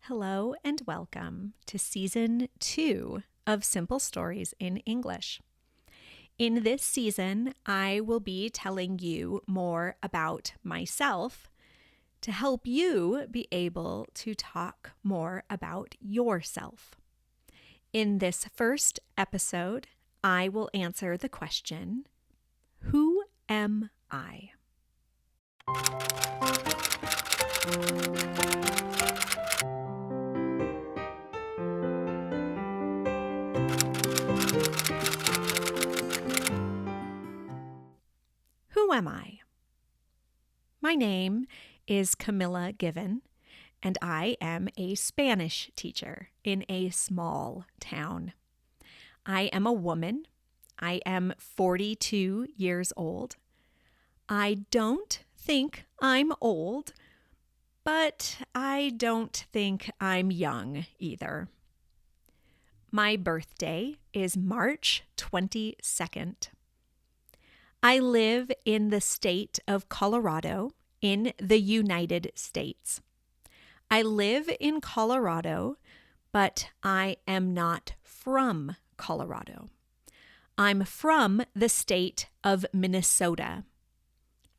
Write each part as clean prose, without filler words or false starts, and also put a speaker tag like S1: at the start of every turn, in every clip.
S1: Hello and welcome to Season 2 of Simple Stories in English. In this season, I will be telling you more about myself to help you be able to talk more about yourself. In this first episode, I will answer the question, who am I? Who am I? My name is Camilla Given, and I am a Spanish teacher in a small town. I am a woman. I am 42 years old. I don't think I'm old, but I don't think I'm young either. My birthday is March 22nd. I live in the state of Colorado in the United States. I live in Colorado, but I am not from Colorado. I'm from the state of Minnesota.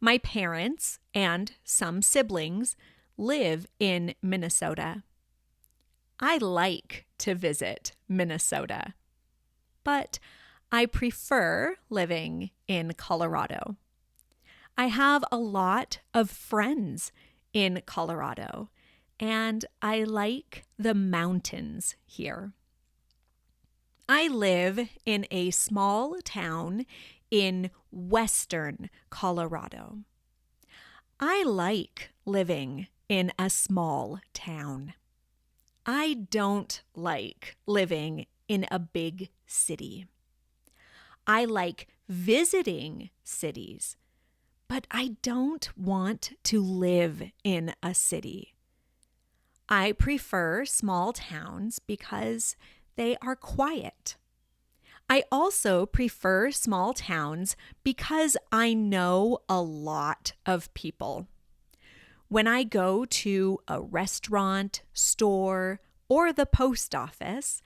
S1: My parents and some siblings live in Minnesota. I like to visit Minnesota, but I prefer living in Colorado. I have a lot of friends in Colorado, and I like the mountains here. I live in a small town in western Colorado. I like living in a small town. I don't like living in a big city. I like visiting cities, but I don't want to live in a city. I prefer small towns because they are quiet. I also prefer small towns because I know a lot of people. When I go to a restaurant, store, or the post office,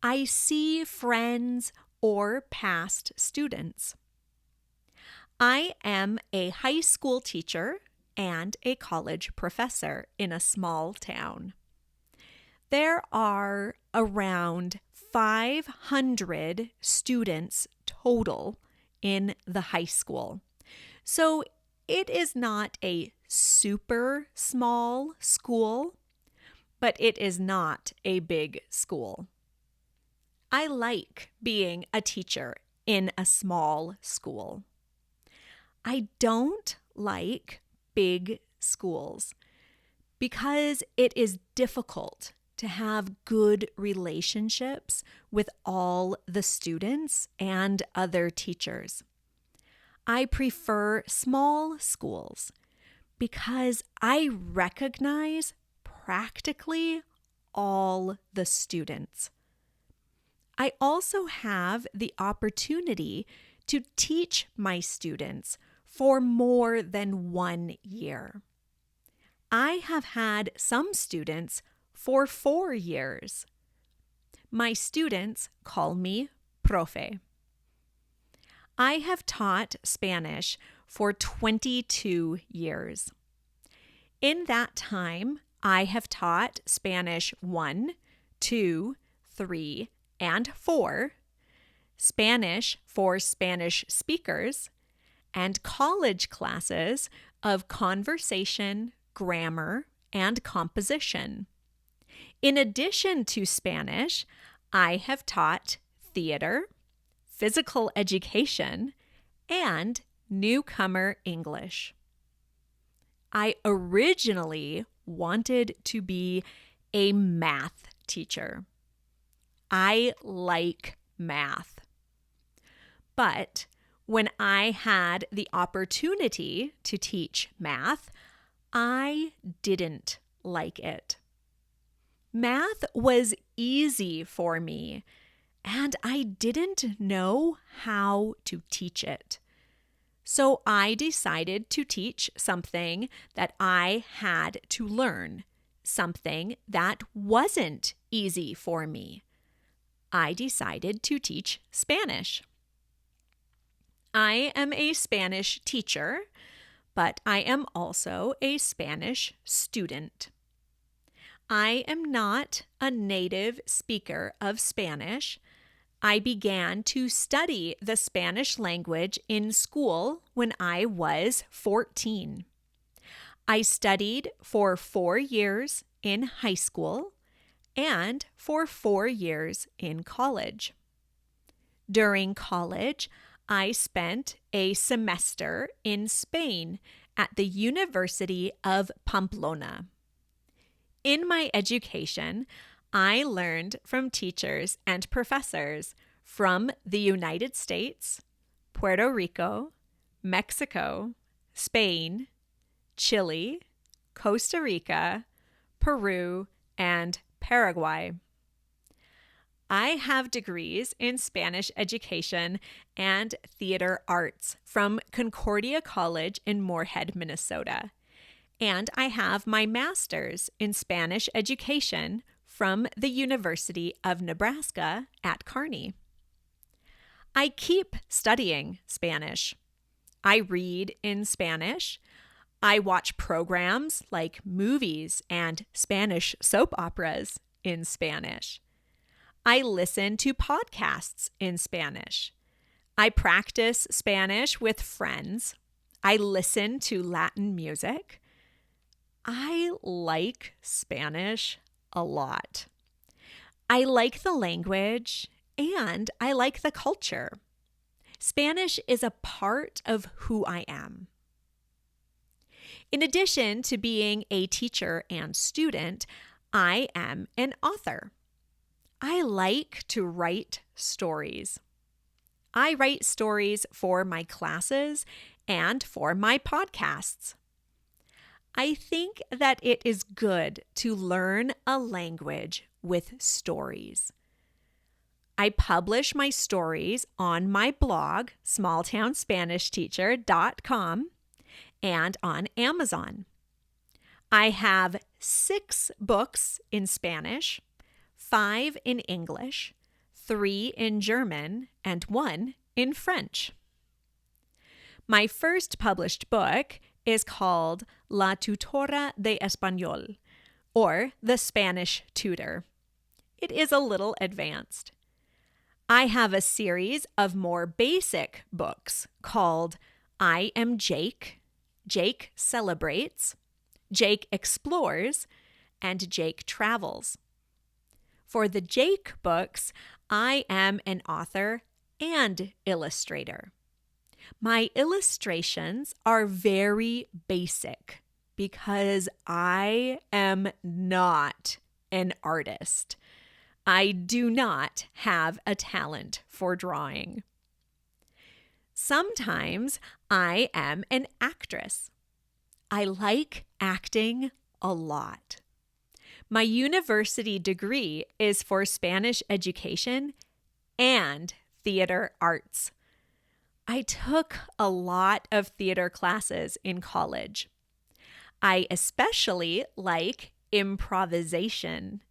S1: I see friends or past students. I am a high school teacher and a college professor in a small town. There are around 500 students total in the high school. So it is not a super small school, but it is not a big school. I like being a teacher in a small school. I don't like big schools because it is difficult to have good relationships with all the students and other teachers. I prefer small schools because I recognize practically all the students. I also have the opportunity to teach my students for more than 1 year. I have had some students for 4 years. My students call me profe. I have taught Spanish for 22 years. In that time, I have taught Spanish 1, 2, 3, and 4, Spanish for Spanish speakers, and college classes of conversation, grammar, and composition. In addition to Spanish, I have taught theater, physical education, and newcomer English. I originally wanted to be a math teacher. I like math. But when I had the opportunity to teach math, I didn't like it. Math was easy for me, and I didn't know how to teach it. So I decided to teach something that I had to learn, something that wasn't easy for me. I decided to teach Spanish. I am a Spanish teacher, but I am also a Spanish student. I am not a native speaker of Spanish. I began to study the Spanish language in school when I was 14. I studied for 4 years in high school and for 4 years in college. During college, I spent a semester in Spain at the University of Pamplona. In my education, I learned from teachers and professors from the United States, Puerto Rico, Mexico, Spain, Chile, Costa Rica, Peru, and Paraguay. I have degrees in Spanish education and theater arts from Concordia College in Moorhead, Minnesota. And I have my master's in Spanish education from the University of Nebraska at Kearney. I keep studying Spanish. I read in Spanish. I watch programs like movies and Spanish soap operas in Spanish. I listen to podcasts in Spanish. I practice Spanish with friends. I listen to Latin music. I like Spanish a lot. I like the language and I like the culture. Spanish is a part of who I am. In addition to being a teacher and student, I am an author. I like to write stories. I write stories for my classes and for my podcasts. I think that it is good to learn a language with stories. I publish my stories on my blog, smalltownspanishteacher.com, and on Amazon. I have 6 books in Spanish, 5 in English, 3 in German, and 1 in French. My first published book is called La Tutora de Español, or The Spanish Tutor. It is a little advanced. I have a series of more basic books called I Am Jake, Jake Celebrates, Jake Explores, and Jake Travels. For the Jake books, I am an author and illustrator. My illustrations are very basic because I am not an artist. I do not have a talent for drawing. Sometimes I am an actress. I like acting a lot. My university degree is for Spanish education and theater arts. I took a lot of theater classes in college. I especially like improvisation.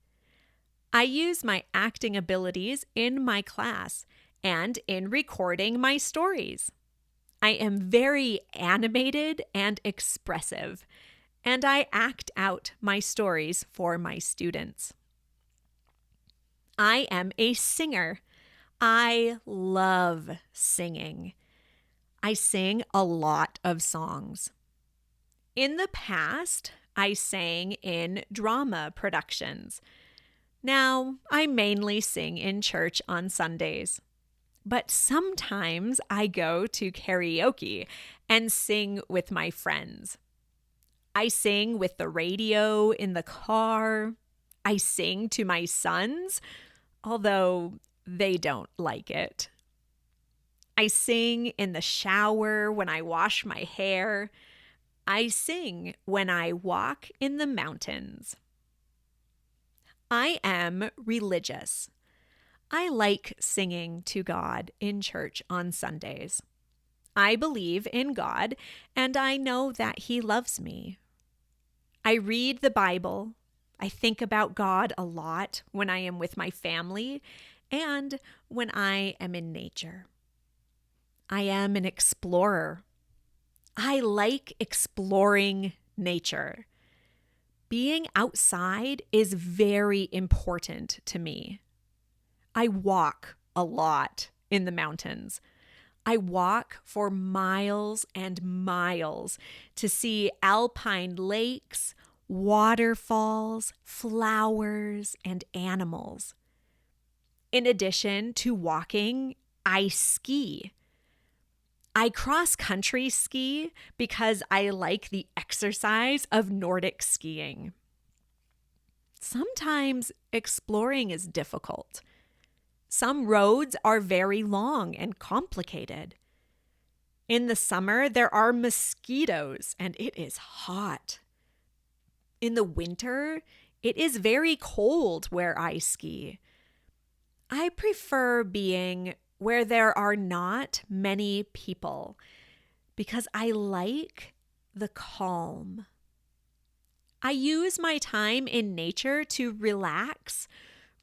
S1: I use my acting abilities in my class and in recording my stories. I am very animated and expressive, and I act out my stories for my students. I am a singer. I love singing. I sing a lot of songs. In the past, I sang in drama productions. Now, I mainly sing in church on Sundays. But sometimes I go to karaoke and sing with my friends. I sing with the radio in the car. I sing to my sons, although they don't like it. I sing in the shower when I wash my hair. I sing when I walk in the mountains. I am religious. I like singing to God in church on Sundays. I believe in God, and I know that He loves me. I read the Bible. I think about God a lot when I am with my family and when I am in nature. I am an explorer. I like exploring nature. Being outside is very important to me. I walk a lot in the mountains. I walk for miles and miles to see alpine lakes, waterfalls, flowers, and animals. In addition to walking, I ski. I cross-country ski because I like the exercise of Nordic skiing. Sometimes exploring is difficult. Some roads are very long and complicated. In the summer, there are mosquitoes and it is hot. In the winter, it is very cold where I ski. I prefer being where there are not many people because I like the calm. I use my time in nature to relax,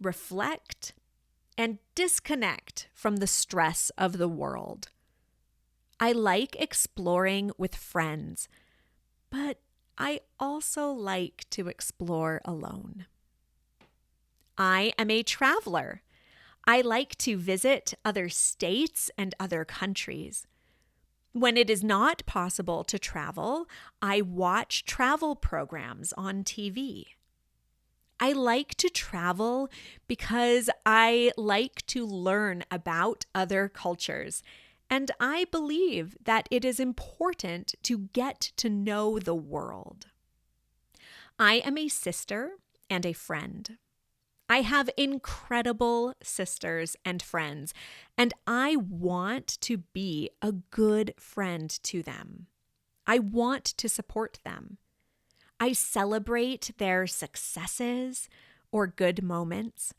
S1: reflect, and disconnect from the stress of the world. I like exploring with friends, but I also like to explore alone. I am a traveler. I like to visit other states and other countries. When it is not possible to travel, I watch travel programs on TV. I like to travel because I like to learn about other cultures, and I believe that it is important to get to know the world. I am a sister and a friend. I have incredible sisters and friends, and I want to be a good friend to them. I want to support them. I celebrate their successes or good moments.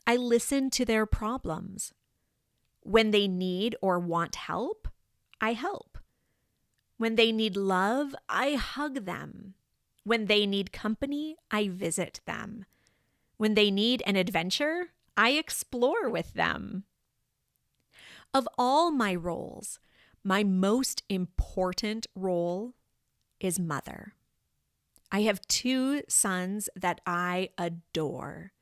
S1: I listen to their problems. When they need or want help, I help. When they need love, I hug them. When they need company, I visit them. When they need an adventure, I explore with them. Of all my roles, my most important role is mother. I have 2 sons that I adore.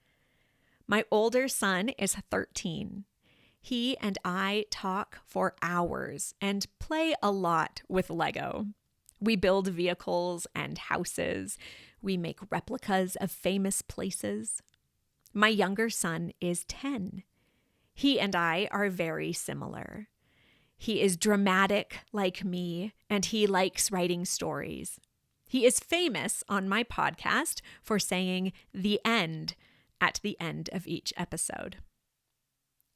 S1: My older son is 13. He and I talk for hours and play a lot with Lego. We build vehicles and houses. We make replicas of famous places. My younger son is 10. He and I are very similar. He is dramatic like me, and he likes writing stories. He is famous on my podcast for saying "the end" at the end of each episode.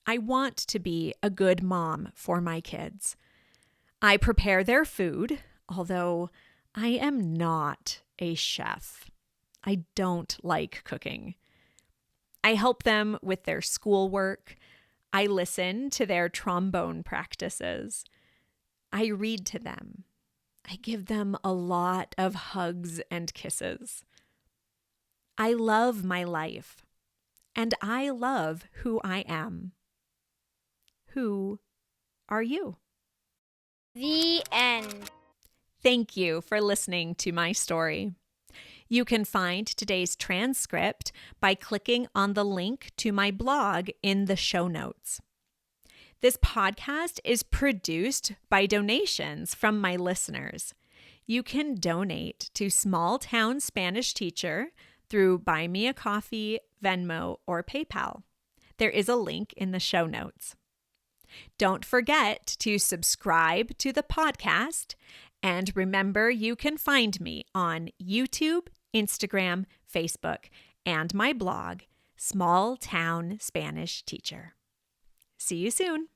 S1: I want to be a good mom for my kids. I prepare their food, although I am not a chef. I don't like cooking. I help them with their schoolwork. I listen to their trombone practices. I read to them. I give them a lot of hugs and kisses. I love my life, and I love who I am. Who are you?
S2: The end.
S1: Thank you for listening to my story. You can find today's transcript by clicking on the link to my blog in the show notes. This podcast is produced by donations from my listeners. You can donate to Small Town Spanish Teacher through Buy Me a Coffee, Venmo, or PayPal. There is a link in the show notes. Don't forget to subscribe to the podcast, and remember you can find me on YouTube, Instagram, Facebook, and my blog, Small Town Spanish Teacher. See you soon.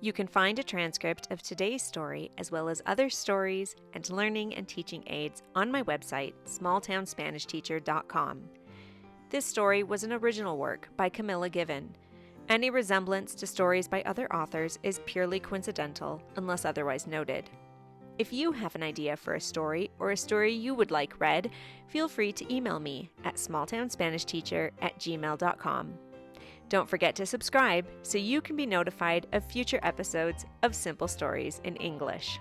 S1: You can find a transcript of today's story, as well as other stories and learning and teaching aids on my website, smalltownspanishteacher.com. This story was an original work by Camilla Given. Any resemblance to stories by other authors is purely coincidental, unless otherwise noted. If you have an idea for a story or a story you would like read, feel free to email me at smalltownspanishteacher@gmail.com. Don't forget to subscribe so you can be notified of future episodes of Simple Stories in English.